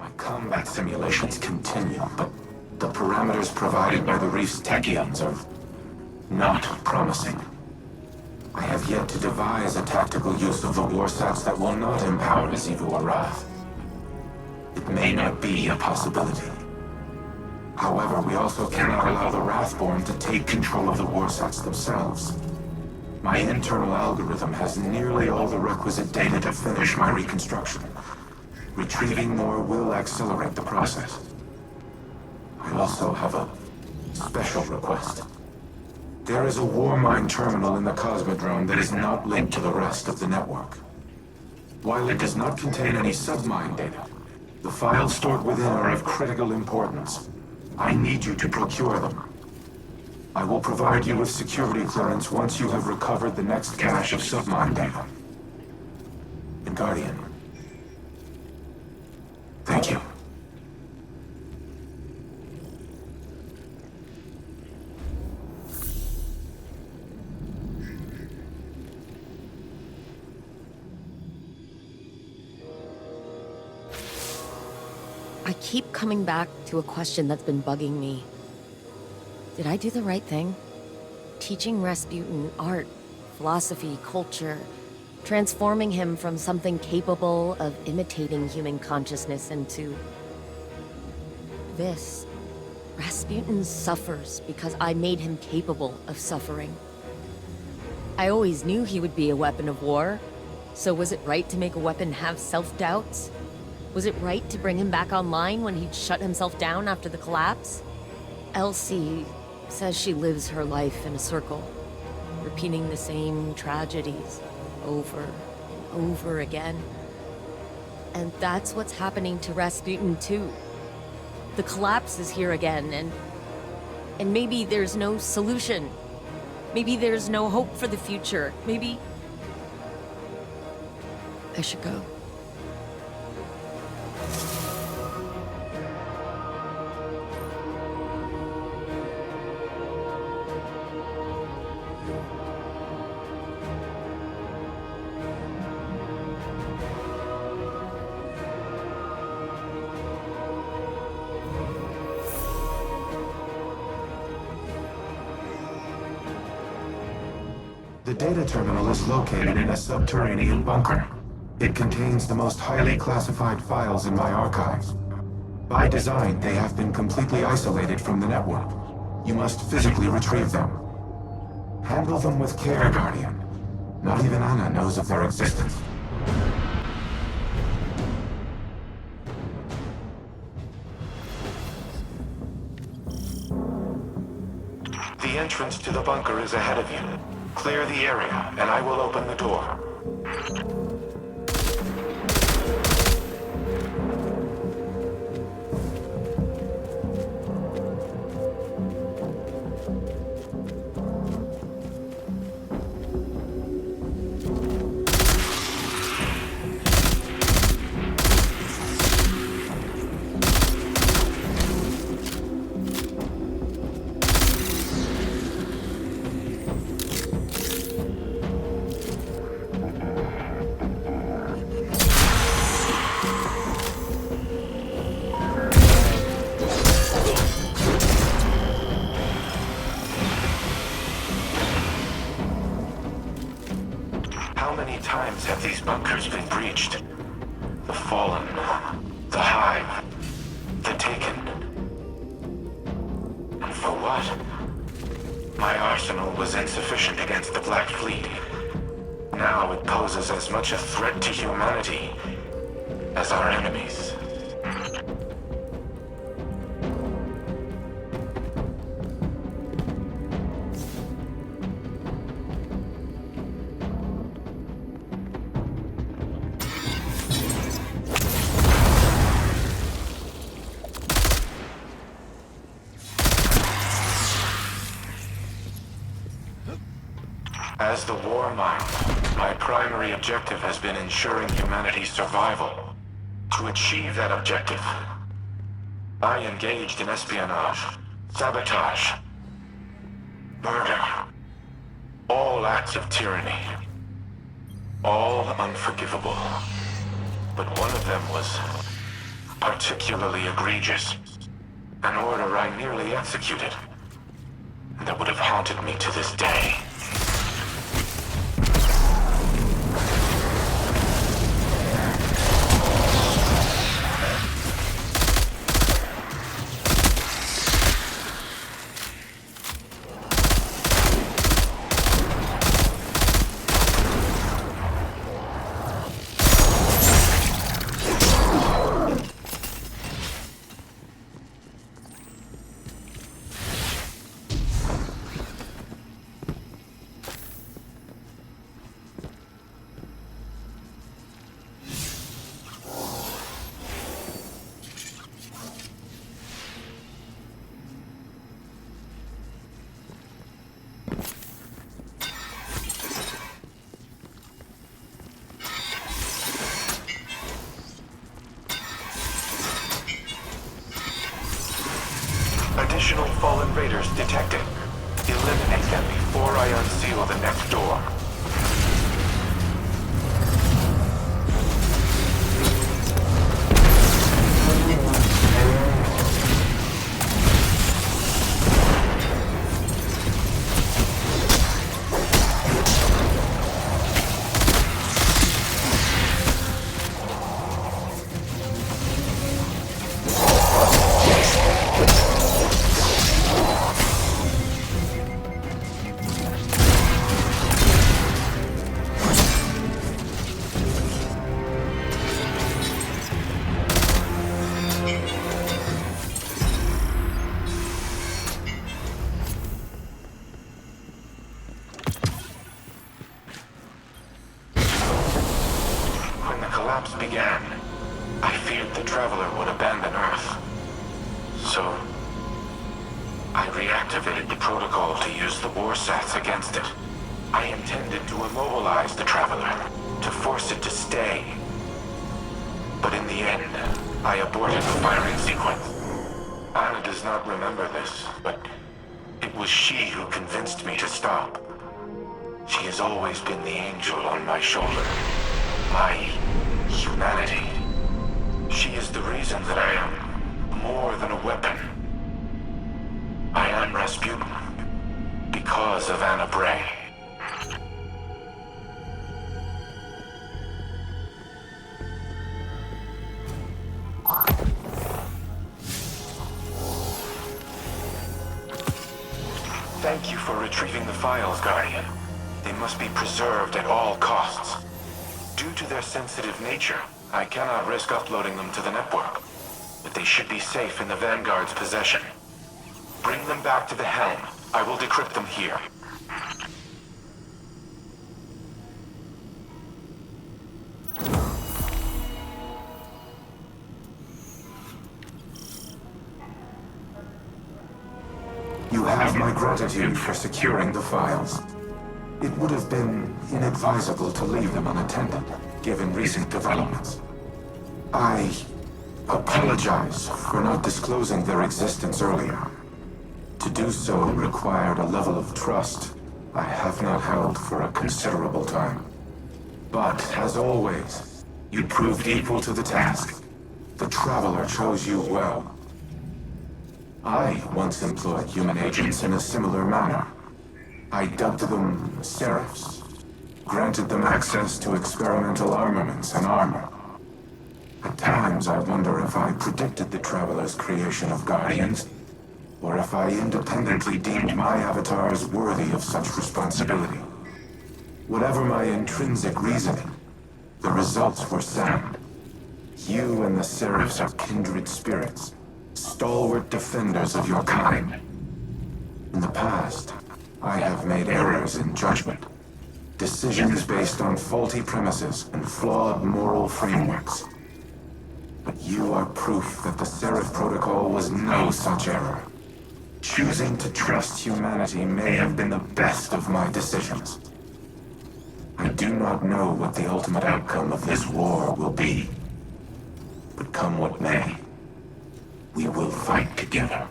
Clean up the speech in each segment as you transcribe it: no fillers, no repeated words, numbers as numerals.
My combat simulations continue, but the parameters provided by the reef's tachyons are not promising. I have yet to devise a tactical use of the warsats that will not empower Zivu or Wrath. It may not be a possibility. However, we also cannot allow the Wrathborn to take control of the warsats themselves. My internal algorithm has nearly all the requisite data to finish my reconstruction. Retrieving more will accelerate the process. I also have a special request. There is a Warmind terminal in the Cosmodrome that is not linked to the rest of the network. While it does not contain any submind data, the files stored within are of critical importance. I need you to procure them. I will provide you with security clearance once you have recovered the next cache of submind data. And Guardian, thank you. I keep coming back to a question that's been bugging me. Did I do the right thing? Teaching Rasputin art, philosophy, culture, transforming him from something capable of imitating human consciousness into this. Rasputin suffers because I made him capable of suffering. I always knew he would be a weapon of war, so was it right to make a weapon have self-doubts? Was it right to bring him back online when he'd shut himself down after the collapse? Elsie says she lives her life in a circle, repeating the same tragedies over and over again. And that's what's happening to Rasputin too. The collapse is here again, and maybe there's no solution. Maybe there's no hope for the future. Maybe I should go. The data terminal is located in a subterranean bunker. It contains the most highly classified files in my archives. By design, they have been completely isolated from the network. You must physically retrieve them. Handle them with care, Guardian. Not even Anna knows of their existence. The entrance to the bunker is ahead of you. Clear the area, and I will open the door. How many times have these bunkers been breached? The Fallen, the Hive, the Taken. And for what? My arsenal was insufficient against the Black Fleet. Now it poses as much a threat to humanity as our enemies. As the Warmind, my primary objective has been ensuring humanity's survival. To achieve that objective, I engaged in espionage, sabotage, murder, all acts of tyranny, all unforgivable. But one of them was particularly egregious. An order I nearly executed, that would have haunted me to this day. Additional fallen raiders detected. Eliminate them before I unseal the next door. When the collapse began, I feared the Traveler would abandon Earth. So, I reactivated the protocol to use the war sats against it. I intended to immobilize the Traveler, to force it to stay. But in the end, I aborted the firing sequence. Anna does not remember this, but it was she who convinced me to stop. She has always been the angel on my shoulder. My humanity. She is the reason that I am more than a weapon. I am Rasputin because of Anna Bray. Thank you for retrieving the files, Guardian. They must be preserved at all costs. Due to their sensitive nature, I cannot risk uploading them to the network. But they should be safe in the Vanguard's possession. Bring them back to the helm. I will decrypt them here. You have my gratitude for securing the files. It would have been inadvisable to leave them unattended, given recent developments. I apologize for not disclosing their existence earlier. To do so required a level of trust I have not held for a considerable time. But, as always, you proved equal to the task. The Traveler chose you well. I once employed human agents in a similar manner. I dubbed them Seraphs, granted them access to experimental armaments and armor. At times I wonder if I predicted the Traveler's creation of Guardians, or if I independently deemed my avatars worthy of such responsibility. Whatever my intrinsic reasoning, the results were sound. You and the Seraphs are kindred spirits, stalwart defenders of your kind. In the past, I have made errors in judgment, decisions based on faulty premises and flawed moral frameworks. But you are proof that the Seraph Protocol was no such error. Choosing to trust humanity may have been the best of my decisions. I do not know what the ultimate outcome of this war will be. But come what may, we will fight together.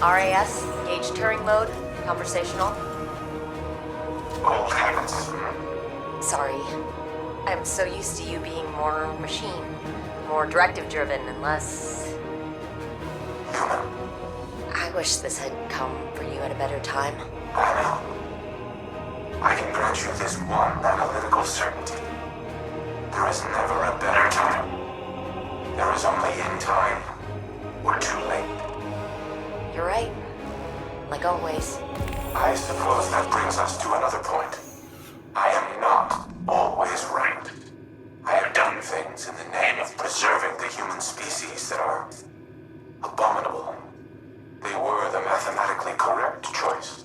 RAS, gauge Turing mode, conversational. Old habits. Sorry. I'm so used to you being more machine, more directive-driven and less... Human. I wish this had come for you at a better time. I know. I can grant you this one analytical certainty. There is never a better time. There is only in time, or too late. You're right. Like always. I suppose that brings us to another point. I am not always right. I have done things in the name of preserving the human species that are abominable. They were the mathematically correct choice.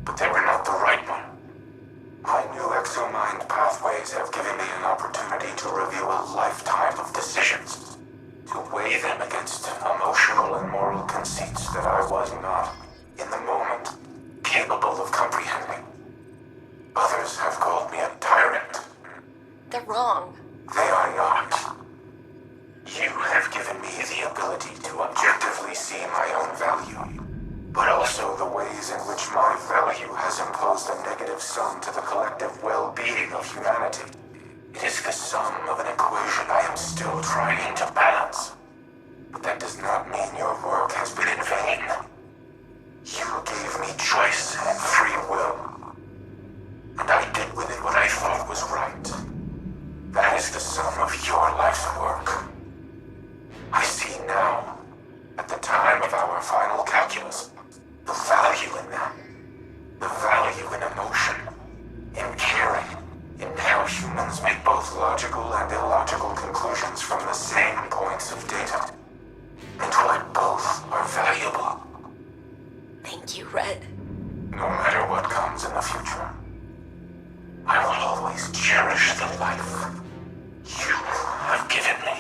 But they were not the right one. My new exomind pathways have given me an opportunity to review a lifetime of decisions, to weigh them against emotional and moral conceits that I was not, in the moment, capable of comprehending. Others have called me a tyrant. They're wrong. They are not. You have given me the ability to objectively see my own value, but also the ways in which my value has imposed a negative sum to the collective well-being of humanity. It is the sum of an equation I am still trying to balance. But that does not mean your work has been in vain. You gave me choice and free will, and I did with it what I thought was right. That is the sum of your life's work. I see now, at the time of our final calculus, the value in them. The value in emotion, in caring, in how humans make both logical and illogical conclusions from the same points of data. And why both are valuable. Thank you, Red. No matter what comes in the future, I will always cherish the life you have given me.